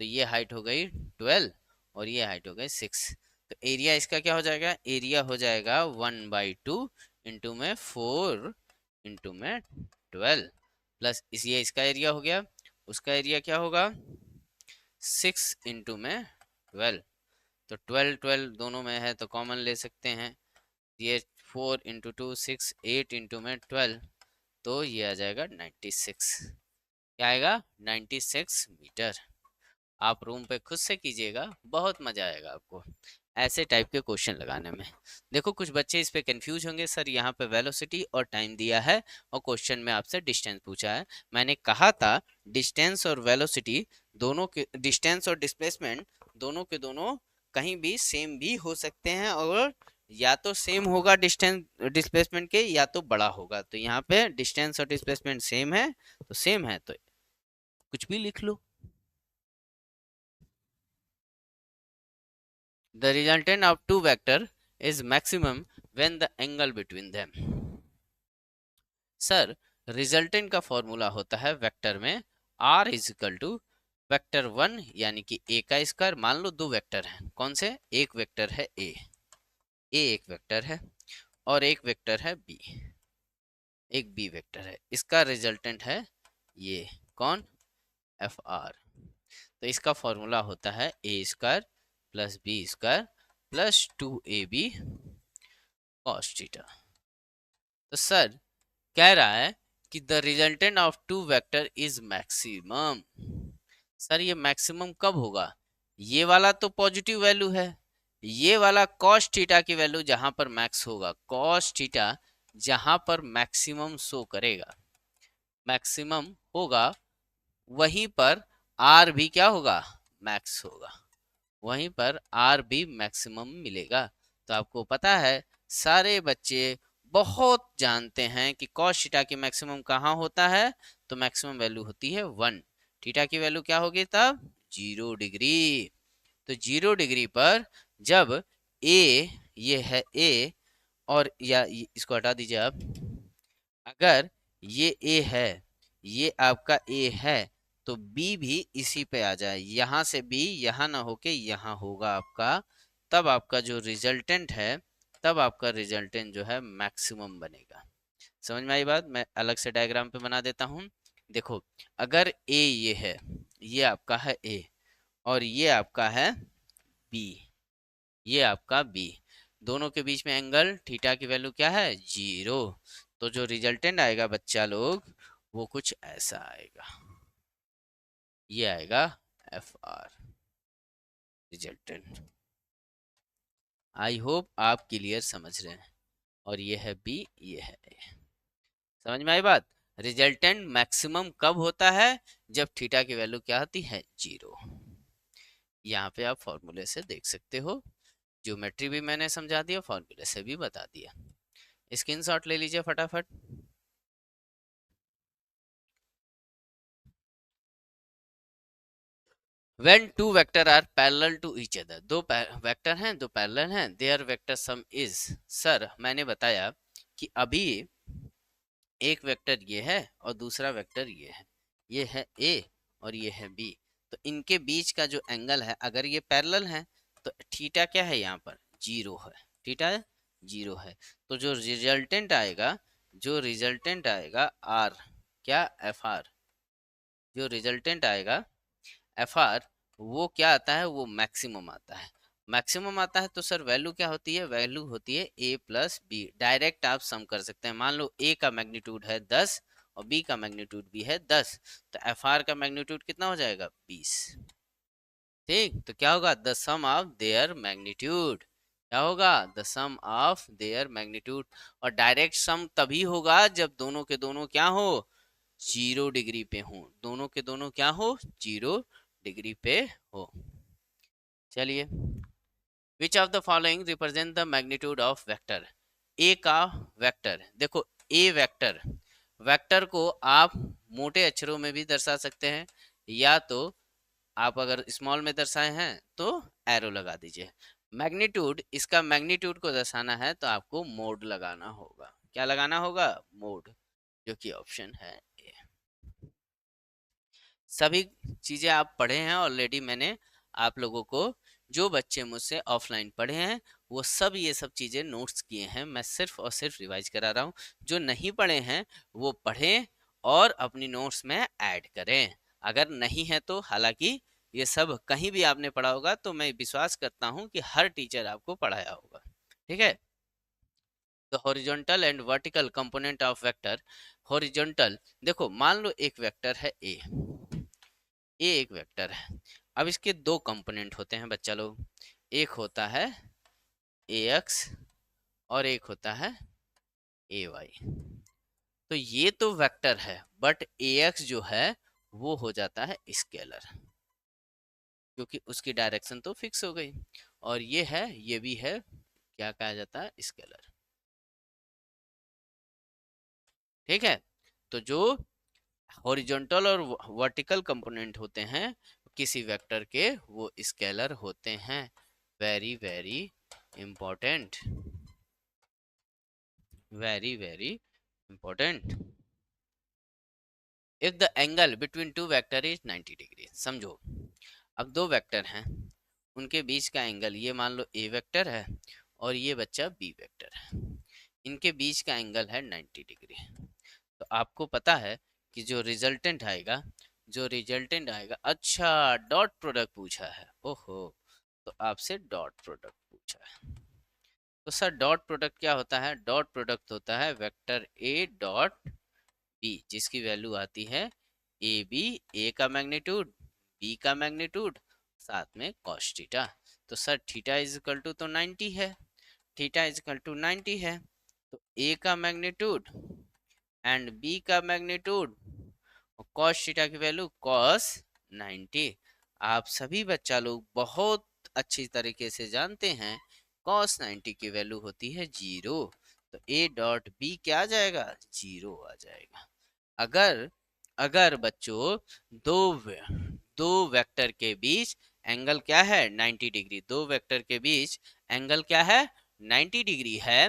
S1: तो ये हाइट हो गई 12 और ये हाइट हो गई 6। तो एरिया इसका क्या हो जाएगा, एरिया हो जाएगा 1/2 इंटू में 4 इंटू में 12 प्लस इस ये इसका एरिया हो गया, उसका एरिया क्या होगा 6 इंटू में 12। तो 12 12 दोनों में है तो कॉमन ले सकते हैं, ये 4 इंटू 2 6 8 इंटू में 12 तो ये आ जाएगा 96। क्या आएगा 96 मीटर। आप रूम पे खुद से कीजिएगा, बहुत मजा आएगा आपको ऐसे टाइप के क्वेश्चन लगाने में। देखो कुछ बच्चे इस पे कंफ्यूज होंगे, सर यहाँ पे वेलोसिटी और टाइम दिया है और क्वेश्चन में आपसे डिस्टेंस पूछा है। मैंने कहा था डिस्टेंस और वेलोसिटी दोनों के, डिस्टेंस और डिस्प्लेसमेंट दोनों के दोनों कहीं भी सेम भी हो सकते हैं और या तो सेम होगा डिस्टेंस डिस्प्लेसमेंट के या तो बड़ा होगा। तो यहाँ पे डिस्टेंस और डिस्प्लेसमेंट सेम है तो सेम है तो कुछ भी लिख लो। The resultant of two vector is maximum when the angle between them. Sir resultant का फॉर्मूला होता है वेक्टर में r is equal to vector 1 यानी कि a का स्क्वायर। मान लो दो वेक्टर हैं, कौन से, एक वेक्टर है a एक वेक्टर है और एक वेक्टर है b, एक b वेक्टर है। इसका रिजल्टेंट है ये कौन, fr। तो इसका फॉर्मूला होता है a square plus b square plus 2ab cos theta. तो सर कह रहा है कि the resultant of two vector is maximum. Sir ये मैक्सिमम कब होगा, ये वाला तो पॉजिटिव वैल्यू है, ये वाला cos थीटा की वैल्यू जहां पर मैक्स होगा, cos थीटा जहां पर मैक्सिमम शो करेगा, मैक्सिमम होगा वहीं पर r भी क्या होगा, मैक्स होगा, वहीं पर r भी मैक्सिमम मिलेगा। तो आपको पता है सारे बच्चे बहुत जानते हैं कि cos थीटा की मैक्सिमम कहाँ होता है, तो मैक्सिमम वैल्यू होती है 1, थीटा की वैल्यू क्या होगी तब 0 डिग्री। तो 0 डिग्री पर जब a, ये है a और या इसको हटा दीजिए आप, अगर ये a है, ये आपका a है तो b भी इसी पे आ जाए, यहां से b यहां ना होके यहां होगा आपका, तब आपका जो रिजल्टेंट है, तब आपका रिजल्टेंट जो है मैक्सिमम बनेगा। समझ में आई बात, मैं अलग से डायग्राम पे बना देता हूं। देखो अगर a ये है, ये आपका है a और ये आपका है b, ये आपका b, दोनों के बीच में एंगल थीटा की वैल्यू क्या है 0। तो जो रिजल्टेंट आएगा बच्चा लोग वो कुछ ऐसा आएगा, ये आएगा fr रिजल्टेंट। आई होप आप क्लियर समझ रहे हैं। और ये है b, ये है a। समझ में आई बात। रिजल्टेंट मैक्सिमम कब होता है, जब थीटा की वैल्यू क्या होती है 0। यहाँ पे आप फॉर्मूले से देख सकते हो, ज्योमेट्री भी मैंने समझा दिया, फॉर्मूले से भी बता दिया। स्क्रीनशॉट ले लीजिए फटाफट। When two vector are parallel to each other, दो वेक्टर हैं, दो पैरेलल हैं, their vector sum is। Sir मैंने बताया कि अभी एक वेक्टर ये है और दूसरा वेक्टर ये है a और ये है b, तो इनके बीच का जो एंगल है अगर ये पैरेलल है तो थीटा क्या है, यहाँ पर 0 है, थीटा 0 है। तो जो रिजल्टेंट आएगा, जो रिजल्टेंट आएगा r क्या fr, जो रिजल्टेंट आएगा fr वो क्या आता है, वो मैक्सिमम आता है। मैक्सिमम आता है तो सर वैल्यू क्या होती है, वैल्यू होती है a प्लस बी। डायरेक्ट आप सम कर सकते हैं, मान लो a का मैग्नीट्यूड है 10 और b का मैग्नीट्यूड भी है 10, तो fr का मैग्नीट्यूड कितना हो जाएगा 20। ठीक, तो क्या होगा the sum of their magnitude, क्या होगा, the sum of their magnitude. और डायरेक्ट सम तभी होगा जब दोनों के दोनों क्या हो, 0 डिग्री पे हो, दोनों के दोनों क्या हो, 0 डिग्री पे हो। चलिए, which of the following represent the magnitude of vector. A का वेक्टर देखो, ए वेक्टर, वेक्टर को आप मोटे अक्षरों में भी दर्शा सकते हैं, या तो आप अगर स्मॉल में दर्शाए हैं तो एरो लगा दीजिए। मैग्नीट्यूड, इसका मैग्नीट्यूड को दर्शाना है तो आपको मोड लगाना होगा। क्या लगाना होगा, मोड, जो कि ऑप्शन है ए। सभी चीजें आप पढ़े हैं ऑलरेडी, मैंने आप लोगों को, जो बच्चे मुझसे ऑफलाइन पढ़े हैं वो सब ये सब चीजें नोट्स किए हैं, मैं सिर्फ और सिर्फ रिवाइज करा रहा हूँ। जो नहीं पढ़े हैं वो पढ़ें और अपनी नोट्स में ऐड करें। अगर नहीं है तो, हालांकि ये सब कहीं भी आपने पढ़ा होगा, तो मैं विश्वास करता हूँ कि हर टीचर आपको पढ़ाया होगा। ठीक है, the horizontal and vertical component of vector. Horizontal, देखो मान लो एक वेक्टर है ए, ए एक वेक्टर है। अब इसके दो कंपोनेंट होते हैं बच्चा लोग, एक होता है ए एक्स और एक होता है ए वाई। तो ये तो वेक्टर है, बट ए एक्स जो है वो हो जाता है स्केलर, क्योंकि उसकी डायरेक्शन तो फिक्स हो गई। और ये है, ये भी है, क्या कहा जाता है, स्केलर। ठीक है, तो जो हॉरिजॉन्टल और वर्टिकल कंपोनेंट होते हैं किसी वेक्टर के, वो स्केलर होते हैं। Very very important, very very important. If the angle between two vector is 90 degree, समझो अब दो वेक्टर हैं, उनके बीच का एंगल, ये मान लो ए वेक्टर है और ये बच्चा बी वेक्टर है, इनके बीच का एंगल है 90 डिग्री। तो आपको पता है कि जो रिजल्टेंट आएगा, जो रिजल्टेंट आएगा, अच्छा डॉट प्रोडक्ट पूछा है, ओहो, तो आपसे डॉट प्रोडक्ट पूछा है। तो सर डॉट प्रोडक्ट क्या होता है, डॉट प्रोडक्ट होता है वेक्टर ए डॉट बी, जिसकी वैल्यू आती है ए बी, ए का मैग्नीट्यूड, बी का मैग्नीट्यूड, साथ में कॉस थीटा। तो sir theta is equal to तो 90 है, थीटा इज इक्वल टू 90 है, तो ए का मैग्नीट्यूड एंड बी का मैग्नीट्यूड, कॉस थीटा की वैल्यू कॉस 90। आप सभी बच्चा लोग बहुत अच्छी तरीके से जानते हैं कॉस 90 की वैल्यू होती है 0। तो ए डॉट बी क्या आ जाएगा, 0 आ जाएगा। अगर अगर बच्चों दो दो वेक्टर के बीच एंगल क्या है, 90 डिग्री, दो वेक्टर के बीच एंगल क्या है, 90 डिग्री है,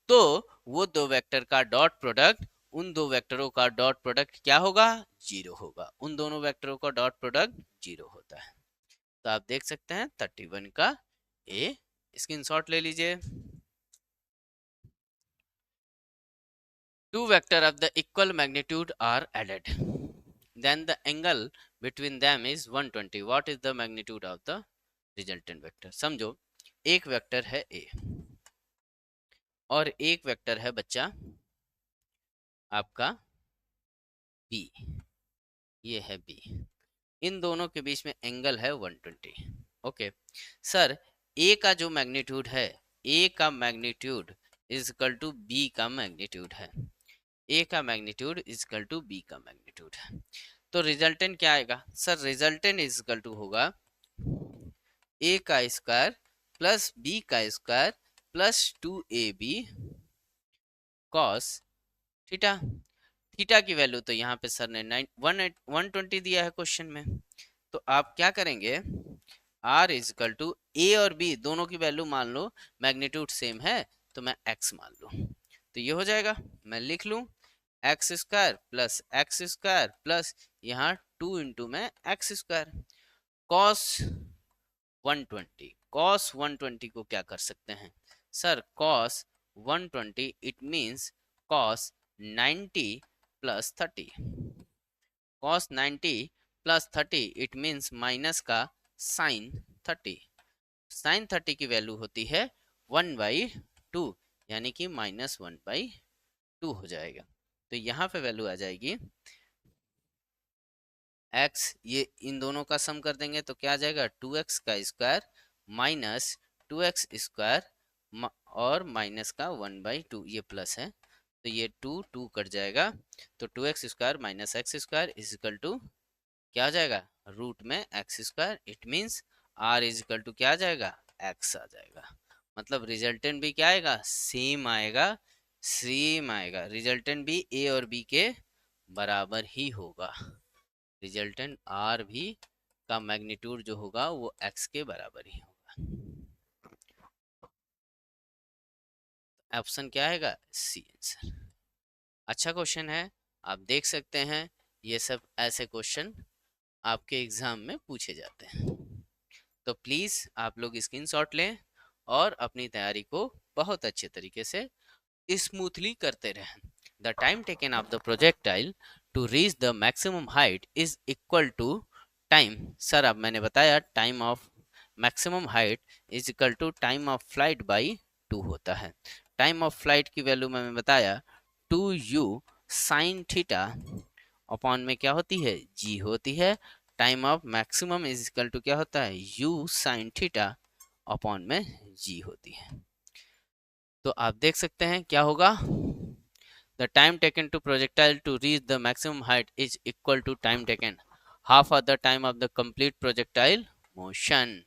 S1: तो वो दो वेक्टर का डॉट प्रोडक्ट, उन दो वेक्टरों का डॉट प्रोडक्ट क्या होगा, 0 होगा। उन दोनों वेक्टरों का डॉट प्रोडक्ट 0 होता है। तो आप देख सकते हैं 31 का ए, स्क्रीनशॉट ले लीजिए। Two vectors of the equal magnitude are added, then the angle between them is 120. What is the magnitude of the resultant vector? समझो एक वेक्टर है a और एक वेक्टर है बच्चा आपका b, ये है b, इन दोनों के बीच में एंगल है 120। ओके सर, a का जो मैग्नीट्यूड है, a का magnitude is equal to b का मैग्नीट्यूड है, a का magnitude is equal to b का मैग्नीट्यूड है। तो रिजल्टेंट क्या आएगा sir, resultant is equal to होगा a का स्क्वायर प्लस b का square plus 2ab cos theta. Theta की वैल्यू तो यहाँ पे सर ने 120 दिया है क्वेश्चन में, तो आप क्या करेंगे, r is equal to a और b दोनों की वैल्यू मान लो, मैग्नीट्यूड सेम है तो मैं x मान लूँ, तो ये हो जाएगा, मैं लिख लूँ एक्स स्क्वायर प्लस यहाँ 2 इंटू में एक्स स्क्वायर कॉस 120। कॉस 120 को क्या कर सकते हैं sir, cos 120 it means cos 90 plus 30, cos 90 plus 30 it means minus का साइन 30, साइन 30 की वैल्यू होती है 1/2, यानी कि -1/2 हो जाएगा। तो यहाँ पे वैल्यू आ जाएगी x, ये इन दोनों का सम कर देंगे तो क्या आ जाएगा, 2x का स्क्वायर माइनस 2x स्क्वायर और माइनस का 1/2, ये प्लस है तो ये 2 कट जाएगा, तो 2x² minus x² is equal to क्या आ जाएगा, रूट में x²। It means r is equal to क्या आ जाएगा, x आ जाएगा। मतलब रिजल्टेंट भी क्या आएगा, सेम आएगा, सेम आएगा। रिजल्टेंट भी a और b के बराबर ही होगा। रिजल्टेंट r भी का मैग्नीट्यूड जो होगा वो x के बराबर ही होगा। ऑप्शन क्या आएगा, सी आंसर। अच्छा क्वेश्चन है, आप देख सकते हैं ये सब ऐसे क्वेश्चन आपके एग्जाम में पूछे जाते हैं। तो प्लीज आप लोग स्क्रीनशॉट लें और अपनी तैयारी को बहुत अच्छे तरीके से स्मूथली करते रहें। The time taken of the projectile to reach the maximum height is equal to time. Sir अब मैंने बताया time of maximum height is equal to time of flight by 2 होता है। टाइम ऑफ फ्लाइट की value मैंने बताया 2u sine theta upon में क्या होती है, g होती है। Time of maximum is equal to क्या होता है, u साइन थीटा अपॉन में g होती है। तो आप देख सकते हैं क्या होगा, the time taken to projectile to reach the maximum height is equal to time taken half of the time of the complete projectile motion.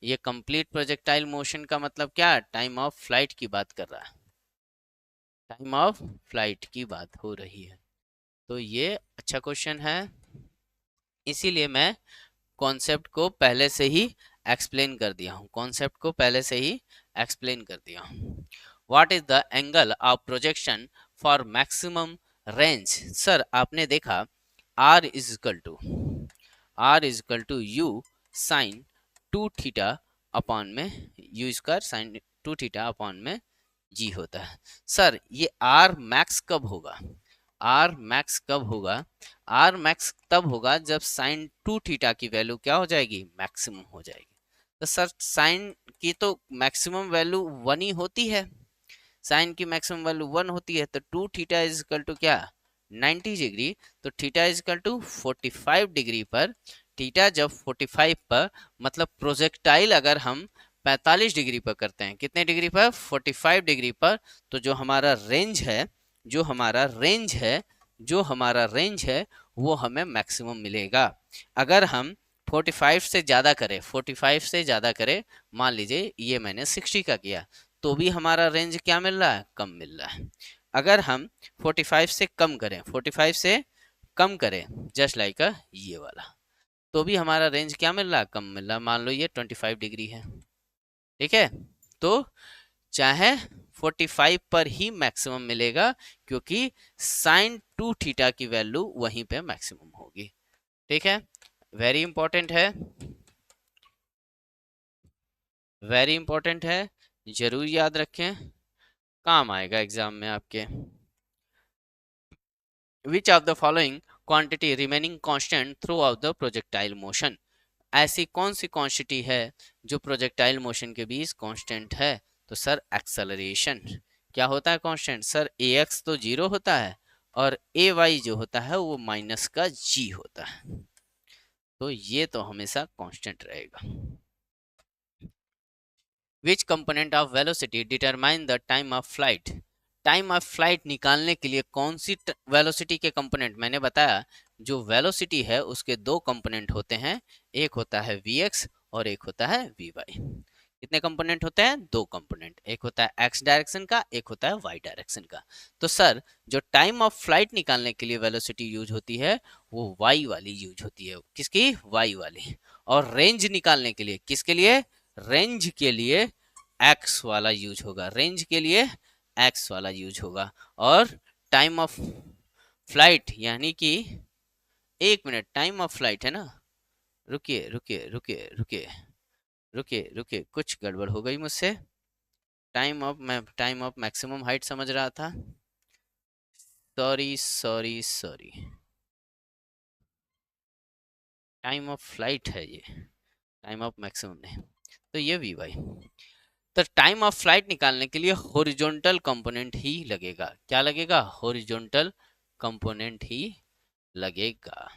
S1: ये कंप्लीट प्रोजेक्टाइल मोशन का मतलब क्या, टाइम ऑफ फ्लाइट की बात कर रहा है, टाइम ऑफ फ्लाइट की बात हो रही है। तो ये अच्छा क्वेश्चन है, इसीलिए मैं कॉन्सेप्ट को पहले से ही एक्सप्लेन कर दिया हूँ, कॉन्सेप्ट को पहले से ही एक्सप्लेन कर दिया हूँ। What is the angle of projection for maximum range. Sir आपने देखा r is equal to u sine 2 theta upon में u² साइन 2 थीटा अपॉन में g होता है। सर ये r मैक्स कब होगा, r मैक्स कब होगा, r मैक्स तब होगा जब साइन 2 थीटा की वैल्यू क्या हो जाएगी, मैक्सिमम हो जाएगी। तो सर साइन की तो मैक्सिमम वैल्यू 1 ही होती है, साइन की मैक्सिमम वैल्यू 1 होती है, तो 2 थीटा इज इक्वल टू क्या, 90 डिग्री। तो theta is equal to 45 degree पर, थीटा जब 45 पर, मतलब प्रोजेक्टाइल अगर हम 45 डिग्री पर करते हैं, कितने डिग्री पर, 45 डिग्री पर, तो जो हमारा रेंज है, जो हमारा रेंज है, जो हमारा रेंज है वो हमें मैक्सिमम मिलेगा। अगर हम 45 से ज़्यादा करें, 45 से ज़्यादा करें, मान लीजिए ये मैंने 60 का किया, तो भी हमारा रेंज क्या मिल रहा है, कम मिल रहा है। अगर हम 45 से कम करें, 45 से कम करें, जस्ट लाइक ये वाला, तो भी हमारा रेंज क्या मिल रहा है, कम मिल रहा है। मान लो ये 25 डिग्री है, ठीक है, तो चाहे 45 पर ही मैक्सिमम मिलेगा, क्योंकि साइन 2 थीटा की वैल्यू वहीं पे मैक्सिमम होगी। ठीक है, वेरी इंपॉर्टेंट है, वेरी इंपॉर्टेंट है, जरूर याद रखें, काम आएगा एग्जाम में आपके। Which of the following quantity remaining constant throughout the projectile motion? ऐसी कौन सी क्वांटिटी है जो प्रोजेक्टाइल मोशन के बीच कांस्टेंट है, तो सर एक्सेलरेशन। क्या होता है कांस्टेंट, सर ax तो 0 होता है और ay जो होता है वो माइनस का g होता है, तो ये तो हमेशा कांस्टेंट रहेगा। Which component of velocity determine the time of flight? Time of flight निकालने के लिए कौन सी वेलोसिटी के कंपोनेंट, मैंने बताया जो वेलोसिटी है उसके दो कंपोनेंट होते हैं, एक होता है vx और एक होता है vy। कितने कंपोनेंट होते हैं, दो कंपोनेंट, एक होता है x डायरेक्शन का, एक होता है y डायरेक्शन का। तो सर जो टाइम ऑफ फ्लाइट निकालने के लिए वेलोसिटी यूज होती है वो y वाली यूज होती है, किसकी, y वाली। और रेंज निकालने के लिए, किसके लिए, रेंज के लिए x वाला यूज होगा, रेंज के लिए x वाला यूज होगा। और टाइम ऑफ फ्लाइट यानी कि, एक मिनट, टाइम ऑफ फ्लाइट है ना, रुकिए रुकिए रुकिए रुकिए रुकिए रुकिए, कुछ गड़बड़ हो गई मुझसे। मैं टाइम ऑफ मैक्सिमम हाइट समझ रहा था, sorry sorry sorry, time of flight है ये, टाइम ऑफ मैक्सिमम नहीं, तो ये वी वाई। तो टाइम ऑफ फ्लाइट निकालने के लिए हॉरिजॉन्टल कंपोनेंट ही लगेगा, क्या लगेगा, हॉरिजॉन्टल कंपोनेंट ही लगेगा।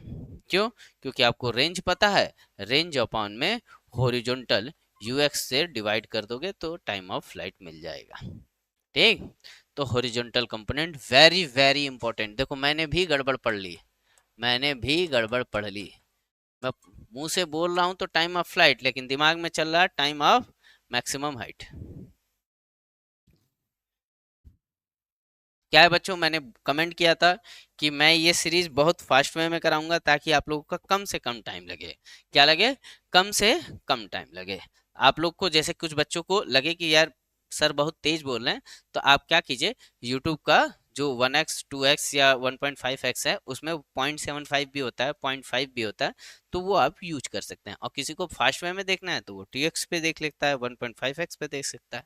S1: क्यों, क्योंकि आपको रेंज पता है, रेंज अपॉन में हॉरिजॉन्टल यूएक्स से डिवाइड कर दोगे तो टाइम ऑफ फ्लाइट मिल जाएगा। ठीक, तो horizontal component very very important. देखो मैंने भी गड़बड़ पढ़ ली, मैंने भी गड़बड़ पढ़ ली। मैं मुंह से बोल रहा हूं तो टाइम ऑफ फ्लाइट, लेकिन दिमाग में चल रहा है टाइम ऑफ मैक्सिमम हाइट। क्या है बच्चों, मैंने कमेंट किया था कि मैं ये सीरीज बहुत फास्ट वे में कराऊंगा ताकि आप लोगों का कम से कम टाइम लगे। क्या लगे? कम से कम टाइम लगे। आप लोग को जैसे कुछ बच्चों को लगे कि यार सर बहुत तेज बोल रहे हैं, तो आप क्या कीजिए, यूट्यूब का जो 1x 2x या 1.5x है उसमें 0.75 भी होता है, 0.5 भी होता है, तो वो आप यूज कर सकते हैं। और किसी को फास्ट वे में देखना है तो वो tx पे देख लेता है, 1.5x पे देख सकता है,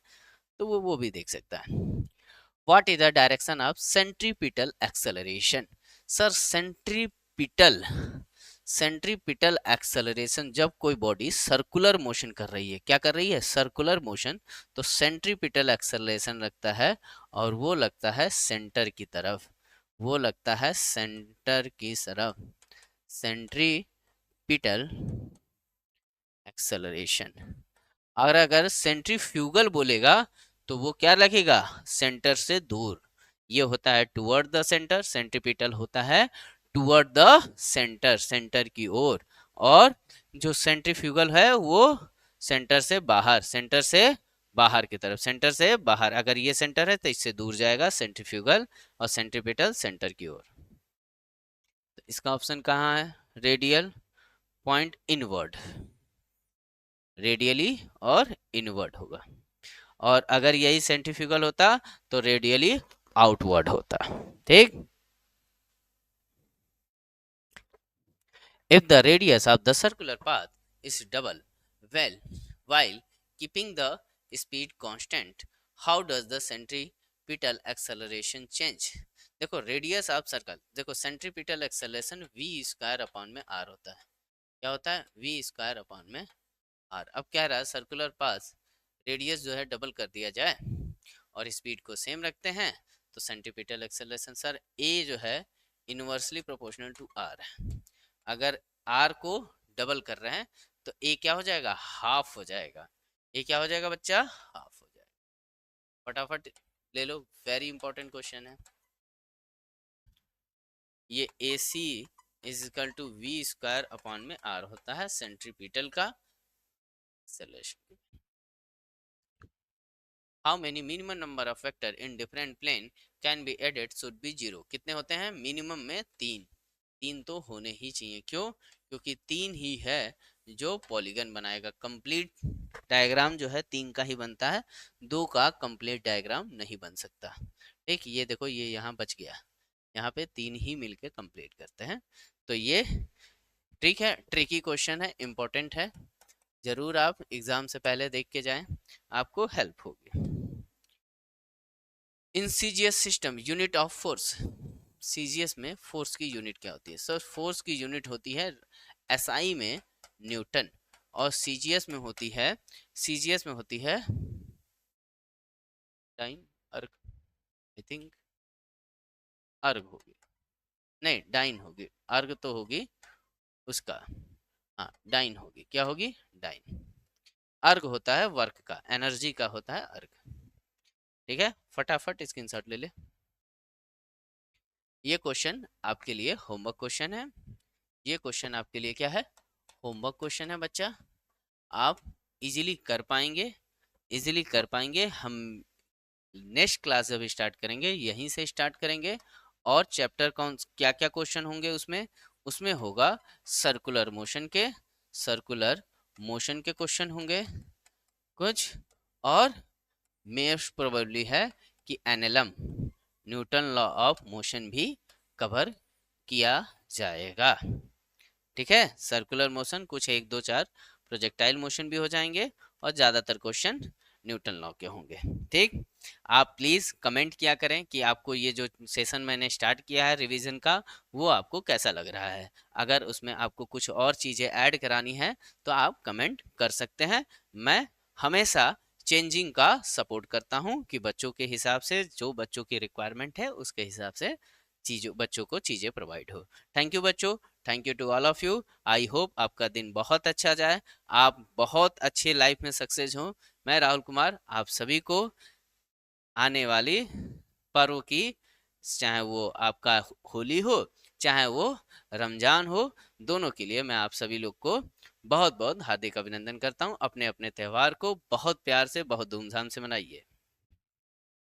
S1: तो वो भी देख सकता है। What is the direction of centripetal acceleration? Sir centripetal acceleration, जब कोई बॉडी सर्कुलर मोशन कर रही है, क्या कर रही है? सर्कुलर मोशन, तो सेंट्रीपिटल एक्सेलरेशन लगता है, और वो लगता है सेंटर की तरफ, वो लगता है सेंटर की तरफ, सेंट्रीपिटल एक्सेलरेशन। और अगर सेंट्रीफ्यूगल बोलेगा तो वो क्या लगेगा? सेंटर से दूर। ये होता है टुवर्ड द सेंटर, सेंट्रीपिटल होता है टुवर्ड द सेंटर, सेंटर की ओर। और जो सेंट्रीफ्यूगल है वो सेंटर से बाहर, सेंटर से बाहर की तरफ, सेंटर से बाहर। अगर ये सेंटर है तो इससे दूर जाएगा सेंट्रीफ्यूगल, और सेंट्रीपिटल सेंटर की ओर। तो इसका ऑप्शन कहाँ है? रेडियल पॉइंट इनवर्ड, रेडियली और इनवर्ड होगा। और अगर यही सेंट्रीफ्यूगल होता तो रेडियली आउटवर्ड होता। ठीक, if the radius of the circular path is double well while keeping the speed constant, how does the centripetal acceleration change? देखो रेडियस ऑफ सर्कल, देखो centripetal acceleration v square upon में r होता है। क्या होता है? v स्क्वायर अपॉन में r। अब कह रहा है सर्कुलर पास रेडियस जो है डबल कर दिया जाए और स्पीड को सेम रखते हैं, तो सेंट्रीपिटल एक्सेलरेशन सर a जो है इनवर्सली प्रोपोर्शनल टू r है। अगर r को डबल कर रहे हैं तो a क्या हो जाएगा? हाफ हो जाएगा। a क्या हो जाएगा बच्चा? हाफ हो जाएगा। फटाफट ले लो, वेरी इंपॉर्टेंट क्वेश्चन है ये। AC is equal to v square upon में r होता है सेंट्रीपिटल का acceleration. How many minimum number of vector in different plane can be added should be zero? कितने होते हैं? मिनिमम में तीन, तीन तो होने ही चाहिए। क्यों? क्योंकि तीन ही है जो पॉलीगन बनाएगा। कंप्लीट डायग्राम जो है तीन का ही बनता है, दो का कंप्लीट डायग्राम नहीं बन सकता। ठीक, ये देखो ये यहाँ बच गया, यहाँ पे तीन ही मिलके कंप्लीट करते हैं। तो ये ठीक है, ट्रिकी क्वेश्चन है, इंपॉर्टेंट है, जरूर आप एग्जाम से पहले देख के जाएं, आपको हेल्प होगी। In CGS system unit of force, CGS में फोर्स की यूनिट क्या होती है? सर फोर्स की यूनिट होती है एसआई में न्यूटन, और सीजीएस में होती है, सीजीएस में होती है डाइन अर्ग, आई थिंक अर्ग होगी, नहीं डाइन होगी, अर्ग तो होगी उसका, हाँ डाइन होगी। क्या होगी? डाइन। अर्ग होता है वर्क का, एनर्जी का होता है अर्ग। ठीक है, फटाफट स्क्रीनशॉट ले ले। ये क्वेश्चन आपके लिए होमवर्क क्वेश्चन है, ये क्वेश्चन आपके लिए क्या है? होमवर्क क्वेश्चन है बच्चा। आप इजीली कर पाएंगे, इजीली कर पाएंगे। हम नेक्स्ट क्लास जब स्टार्ट करेंगे यहीं से स्टार्ट करेंगे। और चैप्टर कौन क्या क्या क्वेश्चन होंगे उसमें? उसमें होगा सर्कुलर मोशन के, सर्कुलर मोशन के क्वेश्चन होंगे कुछ, और मोस्ट प्रोबेबली है कि NLM Newton law of motion भी कवर किया जाएगा। ठीक है, सर्कुलर मोशन कुछ एक दो चार प्रोजेक्टाइल मोशन भी हो जाएंगे, और ज़्यादातर क्वेश्चन न्यूटन लॉ के होंगे। ठीक, आप प्लीज़ कमेंट किया करें कि आपको ये जो सेशन मैंने स्टार्ट किया है रिवीजन का, वो आपको कैसा लग रहा है। अगर उसमें आपको कुछ और चीज़ें ऐड करानी है तो आप कमेंट कर सकते हैं। मैं हमेशा चेंजिंग का सपोर्ट करता हूँ कि बच्चों के हिसाब से, जो बच्चों की रिक्वायरमेंट है उसके हिसाब से चीजों बच्चों को चीजें प्रोवाइड हो। थैंक यू बच्चों, thank you to all of you. I hope आपका दिन बहुत अच्छा जाए, आप बहुत अच्छे लाइफ में सक्सेस हो। मैं राहुल कुमार आप सभी को आने वाली पर्व की, चाहे वो आपका होली हो चाहे वो रमजान हो, दोनों के लिए मैं आप सभी लोग को बहुत बहुत हार्दिक अभिनंदन करता हूँ। अपने अपने त्योहार को बहुत प्यार से बहुत धूमधाम से मनाइए।